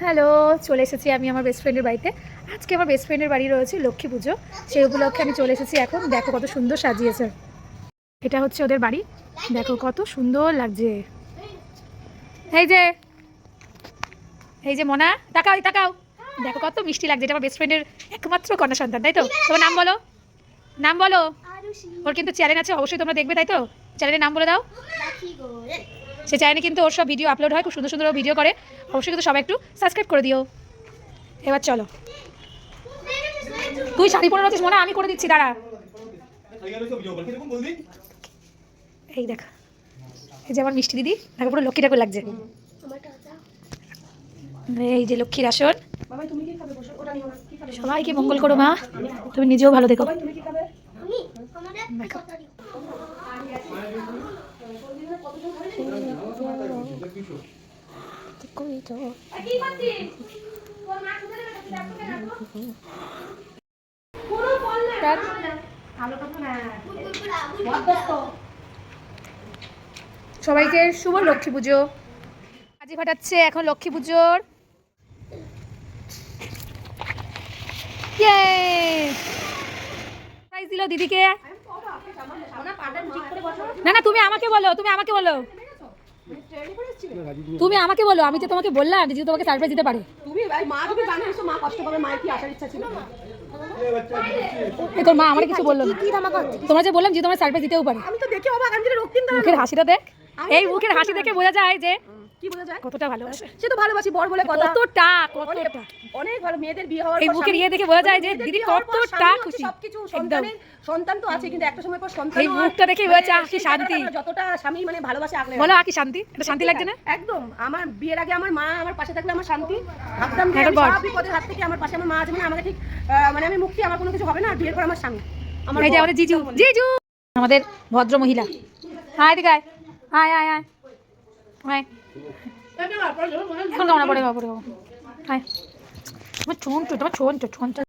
Hello, চলে এসেছি আমি আমার বেস্ট ফ্রেন্ডের বাড়িতে। আজকে আমার বেস্ট ফ্রেন্ডের বাড়ি রয়েছে লক্ষ্মী পুজো, সেই উপলক্ষে আমি চলে এসেছি। এখন দেখো কত সুন্দর সাজিয়েছে। এটা হচ্ছে ওদের বাড়ি, দেখো কত সুন্দর লাগছে। এই যে এই যে মোনা, তাকাও তাকাও, দেখো কত মিষ্টি লাগছে। এটা আমার বেস্ট ফ্রেন্ডের একমাত্র কন্যা সন্তান, তাই তো? তোমার নাম বলো, নাম বলো। ওর কিন্তু চ্যানেল আছে, অবশ্যই তোমরা দেখবে, তাই তো? চ্যানেলের নাম বলে দাও। সে চ্যানেলে কিন্তু ওর সব ভিডিও আপলোড হয়, খুব সুন্দর সুন্দর ভিডিও করে। অবশ্যই কিন্তু সবাই একটু সাবস্ক্রাইব করে দিও। এবার চলো, তুই শাড়ি পরে রয়েছিস মনে, আমি করে দিচ্ছি, দাঁড়া। এই দেখ, এই যে আমার মিষ্টি দিদি, দেখো পুরো লক্ষ্মী ঠাকুর লাগছে। এই যে লক্ষ্মীর আসন, সবাইকে মঙ্গল করো মা, তুমি নিজেও ভালো দেখো। সবাইকে শুভ লক্ষ্মী পুজো। কাজী ফাটাচ্ছে এখন লক্ষ্মী পুজোর। প্রাইজ দিল দিদিকে। না না, তুমি আমাকে বলো, তুমি আমাকে বলো, তুমি আমাকে বলো। আমি তো তোমাকে বললাম যে তোমাকে সারপ্রাইজ দিতে পারে। তুমি ভাই মা যদি জানে এসো, মা কষ্ট পাবে, মায়ের কি আসার ইচ্ছা ছিল। তোর মা আমার কিছু বললো না, তোমরা যে বললাম যে তোমার সারপ্রাইজ দিতেও পারে। আমি তো দেখে অবাক, আমি রক্তিম দাঁড়ানো মুখের হাসিটা দেখ, এই মুখের হাসি দেখে বোঝা যায় যে কি বোঝা যায় কতটা ভালোবাসে। সে তো ভালোবাসি বর বলে কথা, কতটা কতটা অনেক ভালো। মেয়েদের বিয়ে হওয়ার পর এই মুখের ইয়ে দেখে বোঝা যায় যে দিদি কতটা খুশি। সবকিছু সন্তান তো আছে, কিন্তু একটা সময় পর সন্তান, এই মুখটা দেখে বোঝা যায় কি শান্তি। যতটা স্বামী মানে ভালোবাসে আগলে বলো, কি শান্তি, এটা শান্তি লাগছে না? একদম। আমার বিয়ের আগে আমার মা আমার পাশে থাকলে আমার শান্তি। ভাবতাম যে সব বিপদের হাত থেকে আমার পাশে আমার মা আছে, মানে আমাকে ঠিক মানে আমি মুক্তি, আমার কোনো কিছু হবে না। বিয়ের পর আমার স্বামী, আমার এই যে আমাদের জিজু, জিজু আমাদের ভদ্র মহিলা। হাই দিকে আয়, আয় আয় আয় আয়, এখন কেমন পড়ে বাবা, হাই। তোমার ছোন, তোমার ছোন ছোন।